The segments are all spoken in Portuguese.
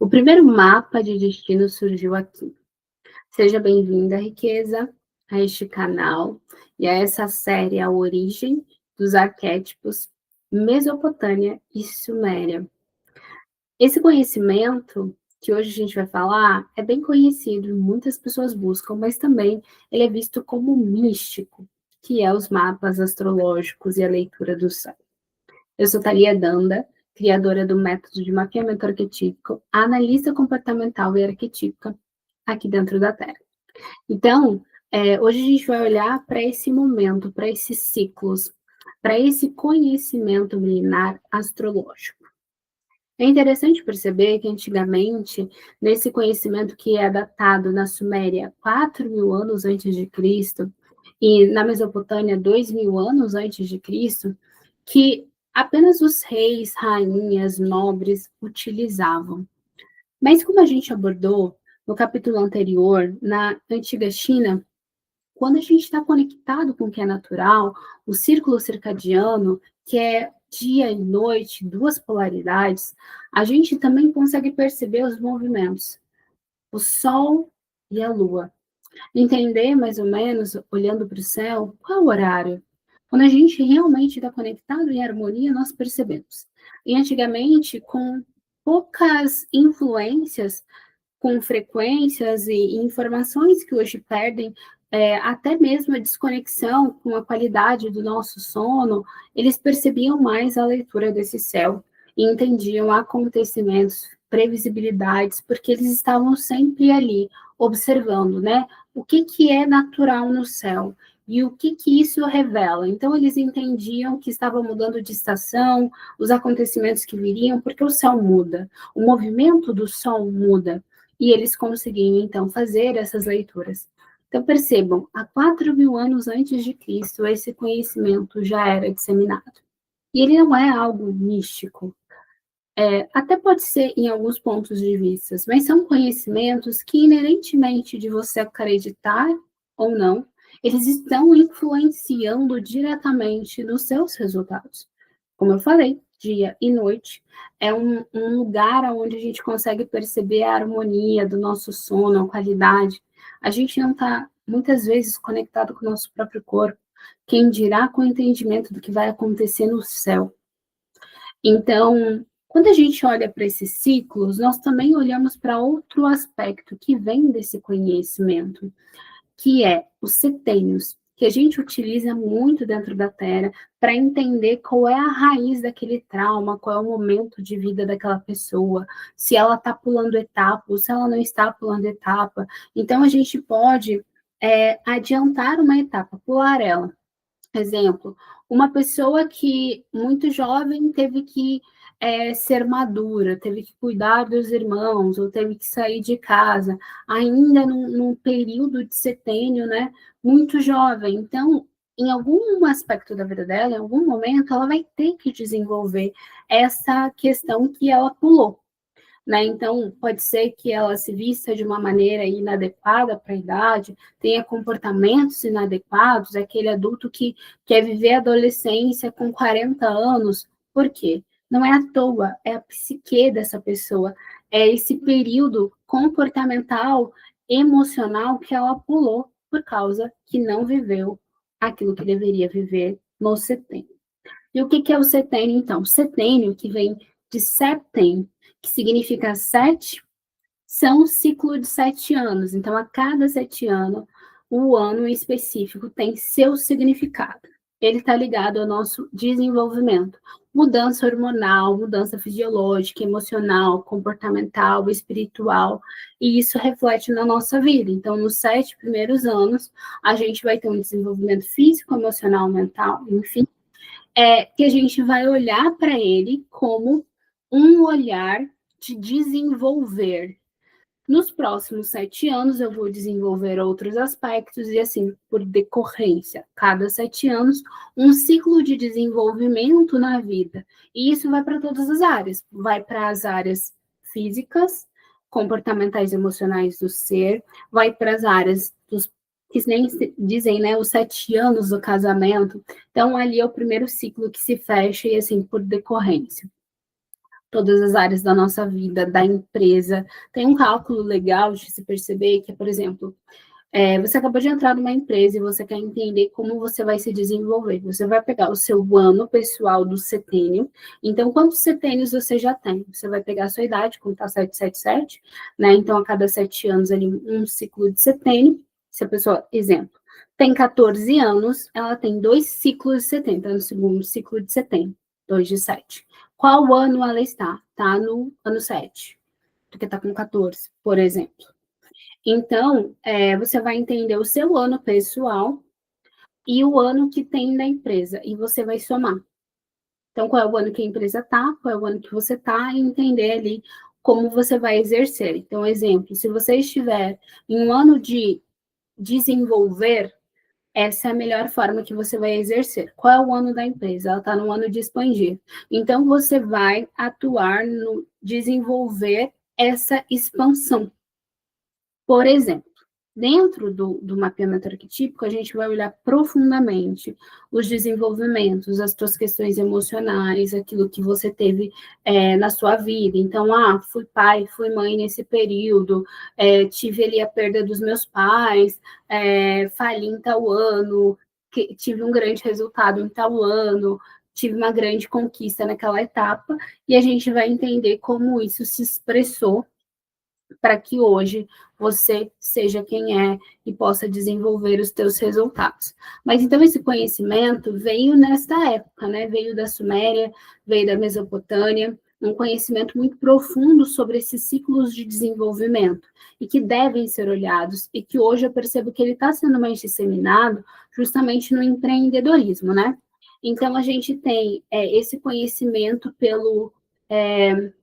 O primeiro mapa de destino surgiu aqui. Seja bem-vinda, Riqueza, a este canal e a essa série A Origem dos Arquétipos, Mesopotâmia e Suméria. Esse conhecimento que hoje a gente vai falar é bem conhecido, muitas pessoas buscam, mas também ele é visto como místico, que é os mapas astrológicos e a leitura do céu. Eu sou Thalia Danda, criadora do método de mapeamento arquetípico, analista comportamental e arquetípica aqui dentro da Terra. Então, hoje a gente vai olhar para esse momento, para esses ciclos, para esse conhecimento milenar astrológico. É interessante perceber que antigamente, nesse conhecimento que é datado na Suméria 4.000 anos antes de Cristo e na Mesopotâmia 2.000 anos antes de Cristo, que apenas os reis, rainhas, nobres utilizavam. Mas como a gente abordou no capítulo anterior, na antiga China, quando a gente está conectado com o que é natural, o círculo circadiano, que é dia e noite, duas polaridades, a gente também consegue perceber os movimentos, o Sol e a Lua. Entender mais ou menos, olhando para o céu, qual é o horário. Quando a gente realmente está conectado em harmonia, nós percebemos. E antigamente, com poucas influências, com frequências e informações que hoje perdem, até mesmo a desconexão com a qualidade do nosso sono, eles percebiam mais a leitura desse céu e entendiam acontecimentos, previsibilidades, porque eles estavam sempre ali, observando, né? O que é natural no céu e o que isso revela. Então, eles entendiam que estava mudando de estação, os acontecimentos que viriam, porque o céu muda, o movimento do sol muda. E eles conseguiam, então, fazer essas leituras. Então, percebam, há 4.000 anos antes de Cristo, esse conhecimento já era disseminado. E ele não é algo místico. Até pode ser em alguns pontos de vista, mas são conhecimentos que, inerentemente de você acreditar ou não, eles estão influenciando diretamente nos seus resultados. Como eu falei, dia e noite é um lugar onde a gente consegue perceber a harmonia do nosso sono, a qualidade. A gente não está, muitas vezes, conectado com o nosso próprio corpo, quem dirá com o entendimento do que vai acontecer no céu. Então, quando a gente olha para esses ciclos, nós também olhamos para outro aspecto que vem desse conhecimento, que é os setênios, que a gente utiliza muito dentro da Terra para entender qual é a raiz daquele trauma, qual é o momento de vida daquela pessoa, se ela está pulando etapa ou se ela não está pulando etapa. Então, a gente pode adiantar uma etapa, pular ela. Exemplo, uma pessoa que, muito jovem, teve que ser madura, teve que cuidar dos irmãos, ou teve que sair de casa, ainda num período de setênio, né, muito jovem. Então, em algum aspecto da vida dela, em algum momento, ela vai ter que desenvolver essa questão que ela pulou. Né? Então, pode ser que ela se vista de uma maneira inadequada para a idade, tenha comportamentos inadequados, aquele adulto que quer viver a adolescência com 40 anos. Por quê? Não é à toa, é a psique dessa pessoa, é esse período comportamental, emocional que ela pulou por causa que não viveu aquilo que deveria viver no setênio. E o que é o setênio, então? Setênio, que vem de septem, que significa 7, são um ciclo de 7 anos. Então, a cada 7 anos, o ano específico tem seu significado. Ele está ligado ao nosso desenvolvimento. Mudança hormonal, mudança fisiológica, emocional, comportamental, espiritual. E isso reflete na nossa vida. Então, nos 7 primeiros anos, a gente vai ter um desenvolvimento físico, emocional, mental, enfim, que a gente vai olhar para ele como um olhar de desenvolver. Nos próximos 7 anos, eu vou desenvolver outros aspectos, e assim, por decorrência, cada 7 anos, um ciclo de desenvolvimento na vida. E isso vai para todas as áreas. Vai para as áreas físicas, comportamentais e emocionais do ser, vai para as áreas dos que nem dizem, né, os 7 anos do casamento. Então, ali é o primeiro ciclo que se fecha, e assim, por decorrência. todas as áreas da nossa vida, da empresa. Tem um cálculo legal de se perceber que, por exemplo, você acabou de entrar numa empresa e você quer entender como você vai se desenvolver. Você vai pegar o seu ano pessoal do setênio. Então, quantos setênios você já tem? Você vai pegar a sua idade, como está 777, né? Então, a cada 7 anos, ali, um ciclo de setênio. Se a pessoa, exemplo, tem 14 anos, ela tem 2 ciclos de setênio. Está no segundo ciclo de setênio, 2 de 7. Qual ano ela está? Está no ano 7, porque está com 14, por exemplo. Então, você vai entender o seu ano pessoal e o ano que tem da empresa, e você vai somar. Então, qual é o ano que a empresa está, qual é o ano que você está, e entender ali como você vai exercer. Então, exemplo, se você estiver em um ano de desenvolver, essa é a melhor forma que você vai exercer. Qual é o ano da empresa? Ela está no ano de expandir. Então, você vai atuar no desenvolver essa expansão. Por exemplo, dentro do mapeamento arquetípico, a gente vai olhar profundamente os desenvolvimentos, as suas questões emocionais, aquilo que você teve na sua vida. Então, fui pai, fui mãe nesse período, tive ali a perda dos meus pais, fali em tal ano, tive um grande resultado em tal ano, tive uma grande conquista naquela etapa, e a gente vai entender como isso se expressou para que hoje você seja quem é e possa desenvolver os teus resultados. Mas então esse conhecimento veio nesta época, né? Veio da Suméria, veio da Mesopotâmia, um conhecimento muito profundo sobre esses ciclos de desenvolvimento e que devem ser olhados e que hoje eu percebo que ele está sendo mais disseminado justamente no empreendedorismo, né? Então a gente tem esse conhecimento pelo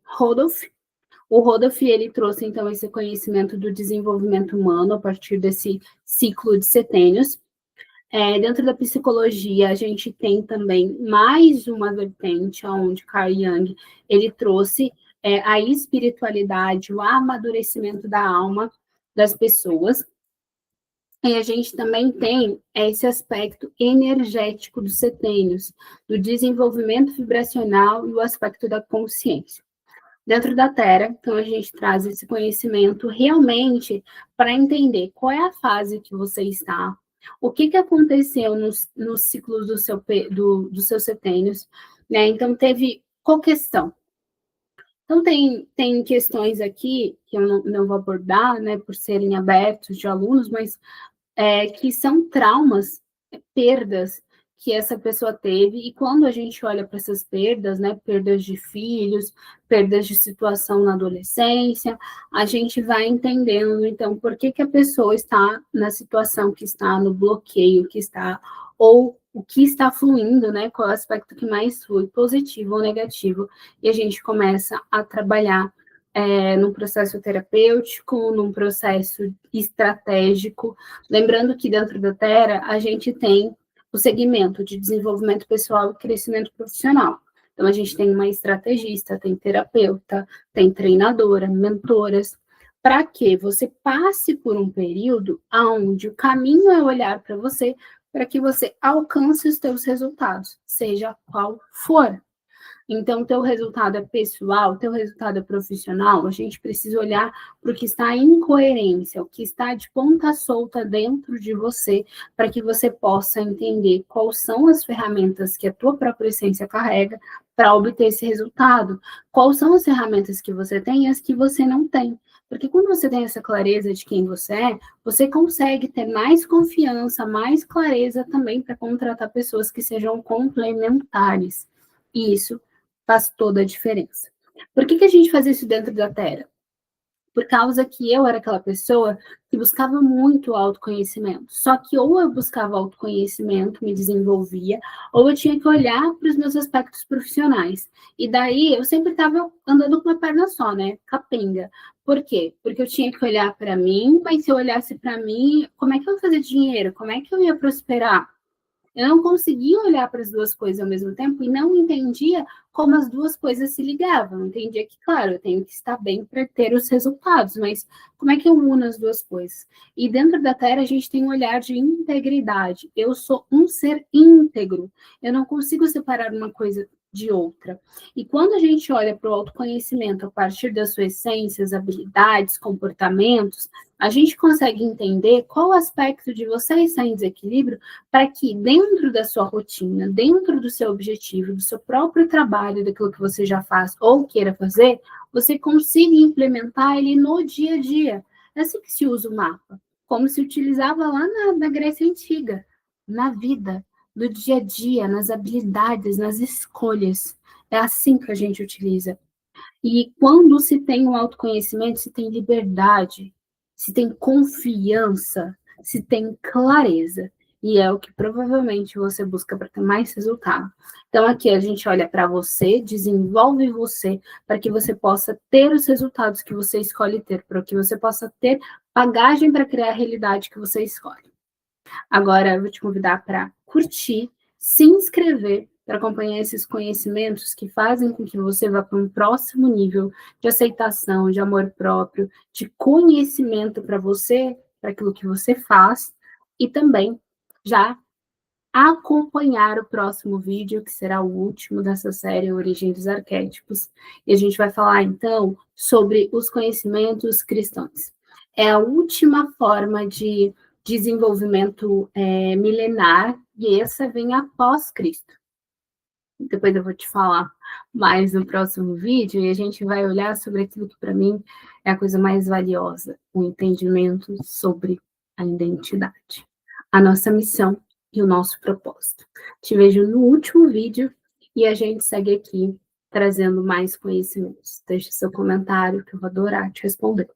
Rodolph. O Rodolph, ele trouxe, então, esse conhecimento do desenvolvimento humano a partir desse ciclo de setênios. Dentro da psicologia, a gente tem também mais uma vertente, onde Carl Jung, ele trouxe a espiritualidade, o amadurecimento da alma das pessoas. E a gente também tem esse aspecto energético dos setênios, do desenvolvimento vibracional e o aspecto da consciência. Dentro da Terra, então a gente traz esse conhecimento realmente para entender qual é a fase que você está, o que aconteceu nos ciclos dos seus setênios, né? Então, teve qual questão? Então, tem questões aqui que eu não vou abordar, né, por serem abertos de alunos, mas que são traumas, perdas que essa pessoa teve, e quando a gente olha para essas perdas, né, perdas de filhos, perdas de situação na adolescência, a gente vai entendendo, então, por que a pessoa está na situação que está, no bloqueio que está, ou o que está fluindo, né, qual é o aspecto que mais flui, positivo ou negativo, e a gente começa a trabalhar num processo terapêutico, num processo estratégico. Lembrando que dentro da Terra a gente tem o segmento de desenvolvimento pessoal e crescimento profissional. Então, a gente tem uma estrategista, tem terapeuta, tem treinadora, mentoras, para que você passe por um período onde o caminho é olhar para você, para que você alcance os seus resultados, seja qual for. Então, teu resultado é pessoal, teu resultado é profissional, a gente precisa olhar para o que está em coerência, o que está de ponta solta dentro de você, para que você possa entender quais são as ferramentas que a tua própria essência carrega para obter esse resultado, quais são as ferramentas que você tem e as que você não tem. Porque quando você tem essa clareza de quem você consegue ter mais confiança, mais clareza também para contratar pessoas que sejam complementares. E isso faz toda a diferença. Por que a gente faz isso dentro da Terra? Por causa que eu era aquela pessoa que buscava muito autoconhecimento. Só que ou eu buscava autoconhecimento, me desenvolvia, ou eu tinha que olhar para os meus aspectos profissionais. E daí eu sempre estava andando com uma perna só, né? Capenga. Por quê? Porque eu tinha que olhar para mim, mas se eu olhasse para mim, como é que eu ia fazer dinheiro? Como é que eu ia prosperar? Eu não conseguia olhar para as duas coisas ao mesmo tempo e não entendia como as duas coisas se ligavam. Eu entendia que, claro, eu tenho que estar bem para ter os resultados, mas como é que eu uno as duas coisas? E dentro da Terra a gente tem um olhar de integridade. Eu sou um ser íntegro. Eu não consigo separar uma coisa de outra. E quando a gente olha para o autoconhecimento a partir das suas essências, habilidades, comportamentos, a gente consegue entender qual aspecto de você está em desequilíbrio para que dentro da sua rotina, dentro do seu objetivo, do seu próprio trabalho, daquilo que você já faz ou queira fazer, você consiga implementar ele no dia a dia. É assim que se usa o mapa, como se utilizava lá na Grécia Antiga, na vida, no dia a dia, nas habilidades, nas escolhas. É assim que a gente utiliza. E quando se tem um autoconhecimento, se tem liberdade, se tem confiança, se tem clareza. E é o que provavelmente você busca para ter mais resultado. Então, aqui a gente olha para você, desenvolve você, para que você possa ter os resultados que você escolhe ter, para que você possa ter bagagem para criar a realidade que você escolhe. Agora, eu vou te convidar para curtir, se inscrever para acompanhar esses conhecimentos que fazem com que você vá para um próximo nível de aceitação, de amor próprio, de conhecimento para você, para aquilo que você faz, e também já acompanhar o próximo vídeo, que será o último dessa série Origem dos Arquétipos, e a gente vai falar, então, sobre os conhecimentos cristãos. É a última forma de desenvolvimento milenar, e essa vem após Cristo. Depois eu vou te falar mais no próximo vídeo, e a gente vai olhar sobre aquilo que, para mim, é a coisa mais valiosa, o entendimento sobre a identidade, a nossa missão e o nosso propósito. Te vejo no último vídeo, e a gente segue aqui, trazendo mais conhecimentos. Deixe seu comentário, que eu vou adorar te responder.